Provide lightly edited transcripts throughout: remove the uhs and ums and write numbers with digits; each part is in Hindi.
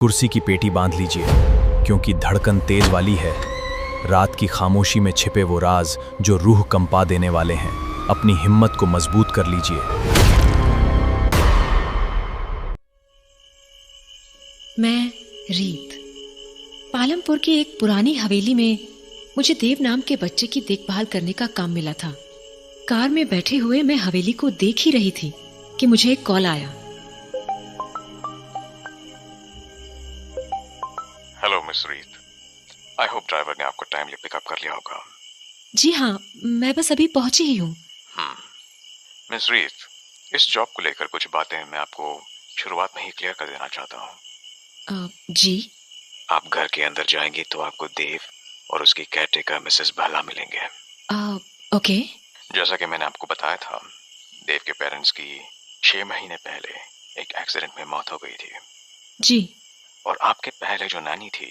कुर्सी की पेटी बांध लीजिए, क्योंकि धड़कन तेज वाली है। रात की खामोशी में छिपे वो राज जो रूह कंपा देने वाले हैं। अपनी हिम्मत को मजबूत कर लीजिए। मैं रीत, पालमपुर की एक पुरानी हवेली में मुझे देव नाम के बच्चे की देखभाल करने का काम मिला था। कार में बैठे हुए मैं हवेली को देख ही रही थी कि मुझे एक कॉल आया। हेलो मिस रीत, आई होप ड्राइवर ने आपको टाइमली पिकअप कर लिया होगा। जी हाँ, मैं बस अभी पहुंची ही हूँ। मिस रीत, इस जॉब को लेकर कुछ बातें मैं आपको शुरुआत में ही क्लियर कर देना चाहता हूँ। जी। आप घर के अंदर जाएंगी तो आपको देव और उसकी केयरटेकर मिसेस भाला मिलेंगे। ओके। जैसा कि मैंने आपको बताया था, देव के पेरेंट्स की 6 महीने पहले एक एक्सीडेंट में मौत हो गई थी। जी। और आपके पहले जो नानी थी,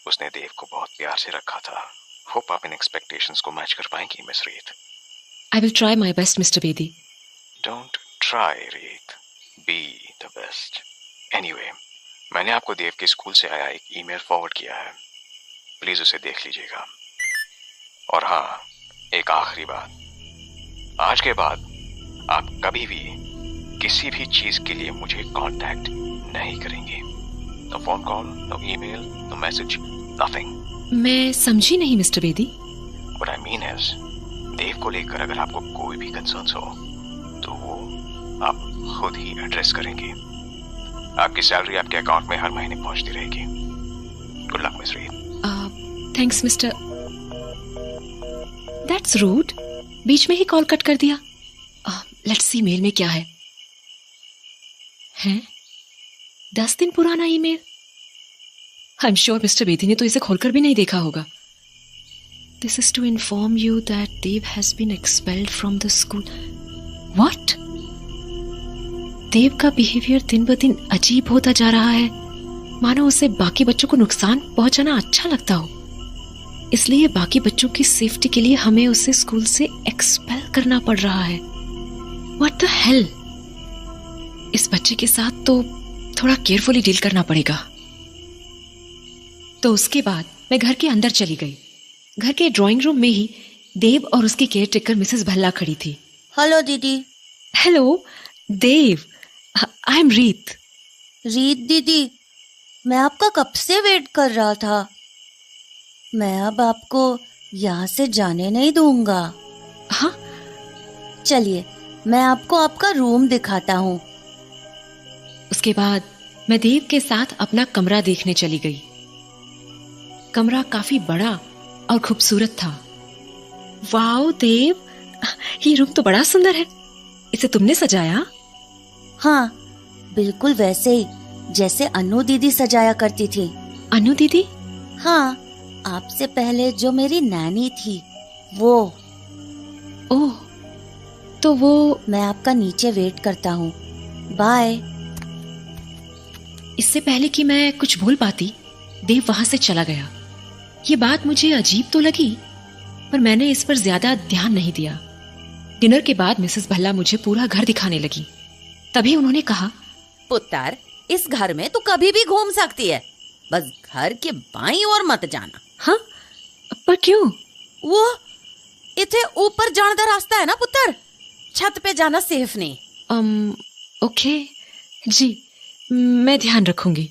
उसने देव को बहुत प्यार से रखा था। होप आप इन एक्सपेक्टेशंस को मैच कर पाएंगी मिस रीत। I will try my best mister Bedi. Don't try रीत, बी द बेस्ट। एनीवे, मैंने आपको देव के स्कूल से आया एक ईमेल फॉरवर्ड किया है, प्लीज उसे देख लीजिएगा। और हाँ, एक आखिरी बात, आज के बाद आप कभी भी किसी भी चीज के लिए मुझे कांटेक्ट नहीं करेंगे। No phone call, no email, no message, nothing. मैं समझी नहीं mister Bedi. What I mean is, Dev को लेकर अगर आपको कोई भी कंसर्न्स हो तो वो आप खुद ही एड्रेस करेंगे। आपकी सैलरी आपके अकाउंट में हर महीने पहुंचती रहेगी। गुड लक मिस रीत। Thanks mister. दैट्स रूड, बीच में ही कॉल कट कर दिया। लेट्स सी मेल में क्या है। हैं? 10 दिन पुराना email. I am sure mister Bedi ने तो इसे खोलकर भी नहीं देखा होगा। This is to inform you that Dev has been expelled from the school. What? Dev का बिहेवियर दिन ब दिन अजीब होता जा रहा है, मानो उसे बाकी बच्चों को नुकसान पहुंचाना अच्छा लगता हो। इसलिए बाकी बच्चों की सेफ्टी के लिए हमें उसे स्कूल से एक्सपेल करना पड़ रहा है। What the hell? इस बच्चे के साथ तो थोड़ा केयरफुली डील करना पड़ेगा। तो उसके बाद मैं घर के अंदर चली गई। घर के ड्राइंग रूम में ही देव और उसकी केयरटेकर मिसेस भल्ला खड़ी थी। हेलो दीदी। हेलो देव, आई एम रीत। रीत दीदी, मैं आपका कब से वेट कर रहा था। मैं अब आपको यहाँ से जाने नहीं दूंगा। हाँ? चलिए, मैं आपको आपका रूम दिखाता हूँ। उसके बाद मैं देव के साथ अपना कमरा देखने चली गई। कमरा काफी बड़ा और खूबसूरत था। वाओ देव, ये रूम तो बड़ा सुंदर है। इसे तुमने सजाया? हाँ, बिल्कुल वैसे ही जैसे अनु दीदी सजाया करती थी। अनु दीदी? हाँ, आपसे पहले जो मेरी नैनी थी वो। ओह, तो वो। मैं आपका नीचे वेट करता हूँ। बाय। इससे पहले कि मैं कुछ बोल पाती, देव वहां से चला गया। ये बात मुझे अजीब तो लगी, पर मैंने इस पर ज्यादा ध्यान नहीं दिया। डिनर के बाद मिसेस भल्ला मुझे पूरा घर दिखाने लगी। तभी उन्होंने कहा, पुत्र, इस घर में तू कभी भी घूम सकती है, बस घर के बाईं ओर मत जाना। हाँ? पर क्यों? वो इथे ऊपर जाने का रास्ता है ना पुत्र, छत पे जाना सेफ नहीं। ओके जी, मैं ध्यान रखूंगी।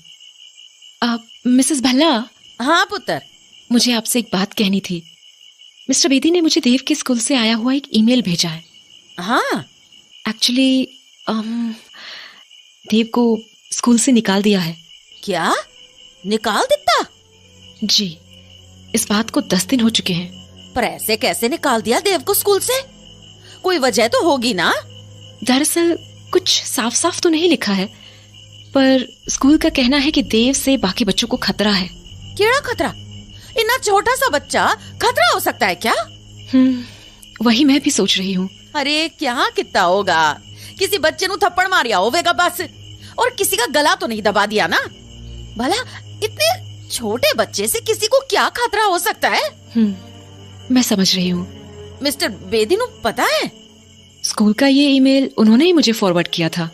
मिसेस भल्ला। हाँ पुत्र। मुझे आपसे एक बात कहनी थी। मिस्टर बेदी ने मुझे देव के स्कूल से आया हुआ एक ईमेल भेजा है। हाँ? एक्चुअली देव को स्कूल से निकाल दिया है। क्या? निकाल देता? जी, इस बात को 10 दिन हो चुके हैं। पर ऐसे कैसे निकाल दिया देव को स्कूल से? कोई वजह तो होगी ना? दरअसल कुछ साफ साफ तो नहीं लिखा है, पर स्कूल का कहना है कि देव से बाकी बच्चों को खतरा है। केड़ा खतरा? इतना छोटा सा बच्चा खतरा हो सकता है क्या? वही मैं भी सोच रही हूँ। अरे क्या कितना होगा, किसी बच्चे नु थप्पड़ मारिया होवेगा बस, और किसी का गला तो नहीं दबा दिया ना। भला इतने छोटे बच्चे से किसी को क्या खतरा हो सकता है? मैं समझ रही हूँ। मिस्टर बेदी नु पता है? स्कूल का ये ईमेल उन्होंने ही मुझे फॉरवर्ड किया था,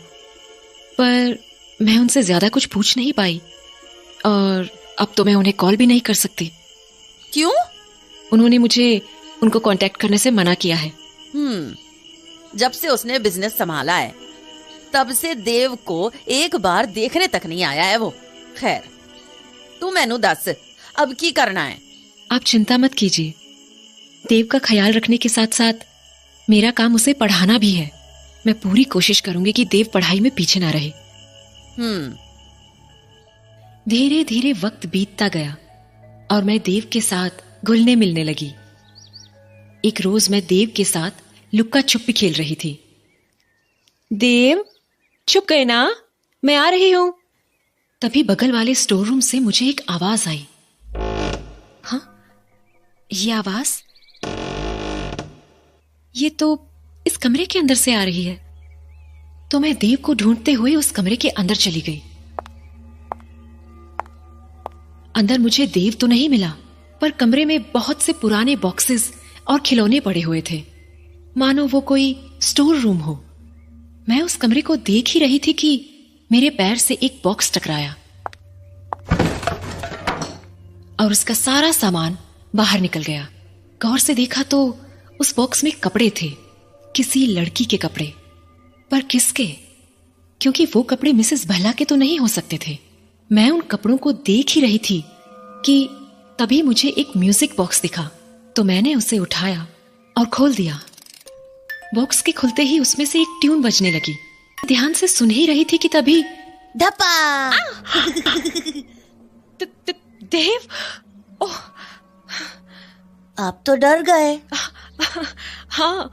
पर मैं उनसे ज्यादा कुछ पूछ नहीं पाई। और अब तो मैं उन्हें कॉल भी नहीं कर सकती। क्यों? उन्होंने मुझे उनको कांटेक्ट करने से मना किया है। जब से उसने बिजनेस संभाला है तब से देव को एक बार देखने तक नहीं आया है वो। खैर, तू मैनू दस अब की करना है? आप चिंता मत कीजिए, देव का ख्याल रखने के साथ साथ मेरा काम उसे पढ़ाना भी है। मैं पूरी कोशिश करूंगी कि देव पढ़ाई में पीछे ना रहे। धीरे धीरे वक्त बीतता गया और मैं देव के साथ घुलने मिलने लगी। एक रोज मैं देव के साथ लुक्का छुपी खेल रही थी। देव, छुप गए ना? मैं आ रही हूं। तभी बगल वाले स्टोर रूम से मुझे एक आवाज आई। हाँ, ये आवाज, ये तो इस कमरे के अंदर से आ रही है। तो मैं देव को ढूंढते हुए उस कमरे के अंदर चली गई। अंदर मुझे देव तो नहीं मिला, पर कमरे में बहुत से पुराने बॉक्सेस और खिलौने पड़े हुए थे, मानो वो कोई स्टोर रूम हो। मैं उस कमरे को देख ही रही थी कि मेरे पैर से एक बॉक्स टकराया और उसका सारा सामान बाहर निकल गया। गौर से देखा तो उस बॉक्स में कपड़े थे, किसी लड़की के कपड़े। पर किसके? क्योंकि वो कपड़े मिसेस भल्ला के तो नहीं हो सकते थे। मैं उन कपड़ों को देख ही रही थी कि तभी मुझे एक म्यूजिक बॉक्स दिखा, तो मैंने उसे उठाया और खोल दिया। बॉक्स के खुलते ही उसमें से एक ट्यून बजने लगी। ध्यान से सुन ही रही थी कि तभी धपा। देव! ओह, आप तो डर गए। हाँ।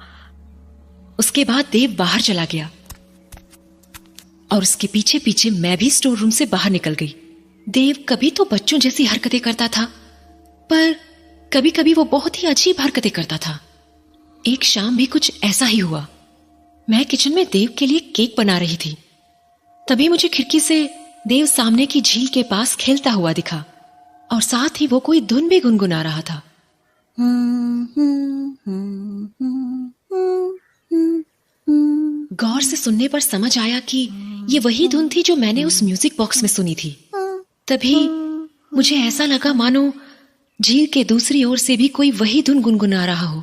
उसके बाद देव बाहर चला गया और उसके पीछे पीछे मैं भी स्टोर रूम से बाहर निकल गई। देव कभी तो बच्चों जैसी हरकतें करता था, पर कभी कभी वो बहुत ही अजीब हरकतें करता था। एक शाम भी कुछ ऐसा ही हुआ। मैं किचन में देव के लिए केक बना रही थी। तभी मुझे खिड़की से देव सामने की झील के पास खेलता हुआ दिखा और साथ ही वो कोई धुन भी गुनगुना रहा था। गौर से सुनने पर समझ आया कि ये वही धुन थी जो मैंने उस म्यूजिक बॉक्स में सुनी थी। तभी मुझे ऐसा लगा मानो झील के दूसरी ओर से भी कोई वही धुन गुनगुना रहा हो।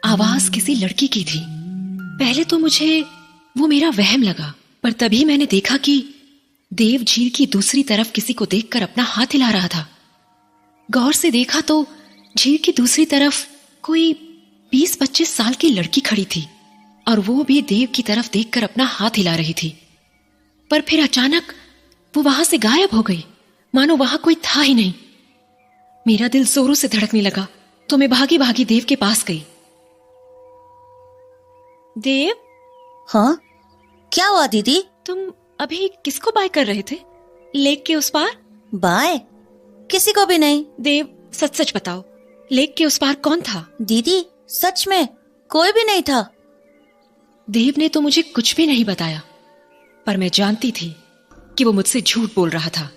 आवाज किसी लड़की की थी। पहले तो मुझे वो मेरा वहम लगा, पर तभी मैंने देखा कि देव झील की दूसरी तरफ किसी को देखकर अपना हाथ हिला रहा था। गौर से देखा तो झील की दूसरी तरफ कोई 20-25 साल की लड़की खड़ी थी और वो भी देव की तरफ देखकर अपना हाथ हिला रही थी। पर फिर अचानक वो वहां से गायब हो गई, मानो वहां कोई था ही नहीं। मेरा दिल जोरों से धड़कने लगा तो मैं भागी भागी देव के पास गई। देव! हाँ, क्या हुआ दीदी? तुम अभी किसको बाय कर रहे थे? लेक के उस पार? बाय? किसी को भी नहीं। देव, सच सच बताओ, लेक के उस पार कौन था? दीदी, सच में कोई भी नहीं था। देव ने तो मुझे कुछ भी नहीं बताया, पर मैं जानती थी कि वो मुझसे झूठ बोल रहा था,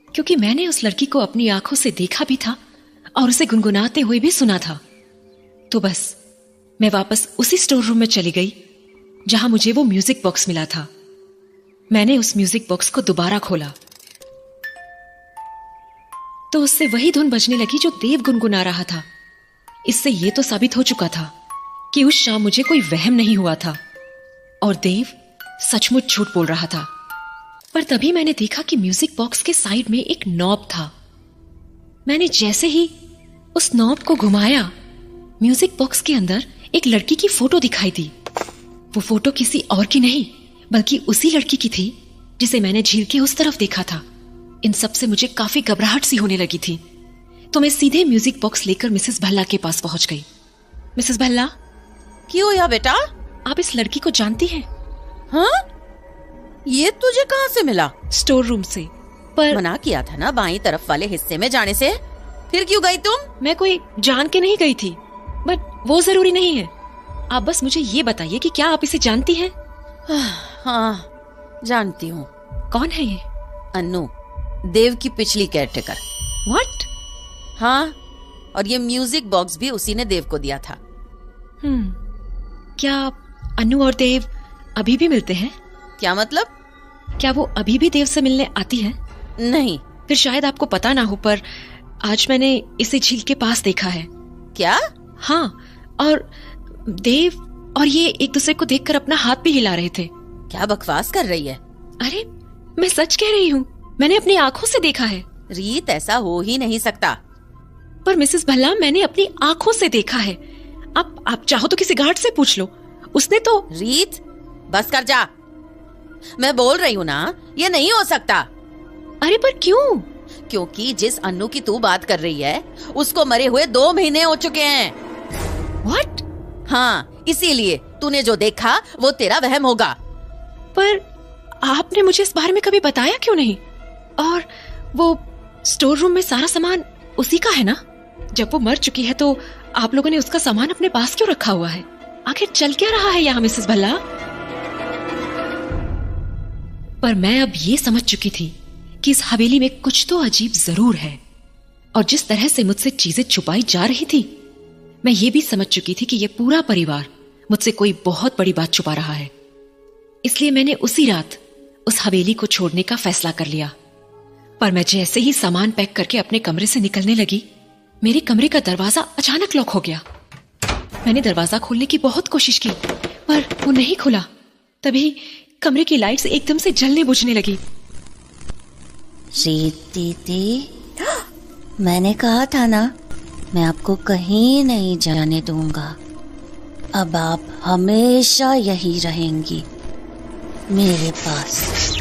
क्योंकि मैंने उस लड़की को अपनी आंखों से देखा भी था और उसे गुनगुनाते हुए भी सुना था। तो बस मैं वापस उसी स्टोर रूम में चली गई जहां मुझे वो म्यूजिक बॉक्स मिला था। मैंने उस म्यूजिक बॉक्स को दोबारा खोला तो उससे वही धुन बजने लगी जो देव गुनगुना रहा था। इससे यह तो साबित हो चुका था कि उस शाम मुझे कोई वहम नहीं हुआ था और देव सचमुच झूठ बोल रहा था। पर तभी मैंने देखा कि म्यूजिक बॉक्स के साइड में एक नॉब था। मैंने जैसे ही उस नॉब को घुमाया, म्यूजिक बॉक्स के अंदर एक लड़की की फोटो दिखाई दी। वो फोटो किसी और की नहीं बल्कि उसी लड़की की थी जिसे मैंने झील के उस तरफ देखा था। इन सब से मुझे काफी घबराहट सी होने लगी थी, तो मैं सीधे म्यूजिक बॉक्स लेकर मिसेस भल्ला के पास पहुंच गई। मिसेस भल्ला, क्यों या बेटा? आप इस लड़की को जानती हैं? हाँ? ये तुझे कहाँ से मिला? स्टोर रूम से। पर मना किया था ना बाईं तरफ वाले हिस्से में जाने से, फिर क्यों गई तुम? मैं कोई जान के नहीं गई थी, बट वो जरूरी नहीं है। आप बस मुझे ये बताइए कि क्या आप इसे जानती हैं? हाँ, जानती हूँ। कौन है ये? अन्नू, देव की पिछली केयरटेकर। व्हाट? हाँ, और ये म्यूजिक बॉक्स भी उसी ने देव को दिया था। क्या अनु और देव अभी भी मिलते हैं? क्या मतलब? क्या वो अभी भी देव से मिलने आती है? नहीं। फिर शायद आपको पता ना हो, पर आज मैंने इसे झील के पास देखा है। क्या? हाँ, और देव और ये एक दूसरे को देखकर अपना हाथ भी हिला रहे थे। क्या बकवास कर रही है? अरे मैं सच कह रही हूँ, मैंने अपनी आंखों से देखा है। रीत, ऐसा हो ही नहीं सकता। पर मिसेस भल्ला, मैंने अपनी आंखों से देखा है। आप चाहो तो किसी गार्ड से पूछ लो, उसने तो। रीत, बस कर जा। मैं बोल रही हूँ ना, ये नहीं हो सकता। अरे पर क्यों? क्योंकि जिस अन्नू की तू बात कर रही है उसको मरे हुए 2 महीने हो चुके हैं। व्हाट? हाँ, इसीलिए तूने जो देखा वो तेरा वहम होगा। पर आपने मुझे इस बारे में कभी बताया क्यों नहीं? और वो स्टोर रूम में सारा सामान उसी का है ना? जब वो मर चुकी है तो आप लोगों ने उसका सामान अपने पास क्यों रखा हुआ है? आखिर चल क्या रहा है यहाँ मिसेस भल्ला? पर मैं अब ये समझ चुकी थी कि इस हवेली में कुछ तो अजीब जरूर है, और जिस तरह से मुझसे चीजें छुपाई जा रही थी, मैं ये भी समझ चुकी थी कि ये पूरा परिवार मुझसे कोई बहुत बड़ी बात छुपा रहा है। इसलिए मैंने उसी रात उस हवेली को छोड़ने का फैसला कर लिया। पर मैं जैसे ही सामान पैक करके अपने कमरे से निकलने लगी, मेरे कमरे का दरवाजा अचानक लॉक हो गया। मैंने दरवाजा खोलने की बहुत कोशिश की, पर वो नहीं खुला। तभी कमरे की लाइट्स एकदम से जलने बुझने लगी। रीत दीदी, मैंने कहा था ना, मैं आपको कहीं नहीं जाने दूंगा। अब आप हमेशा यही रहेंगी मेरे पास।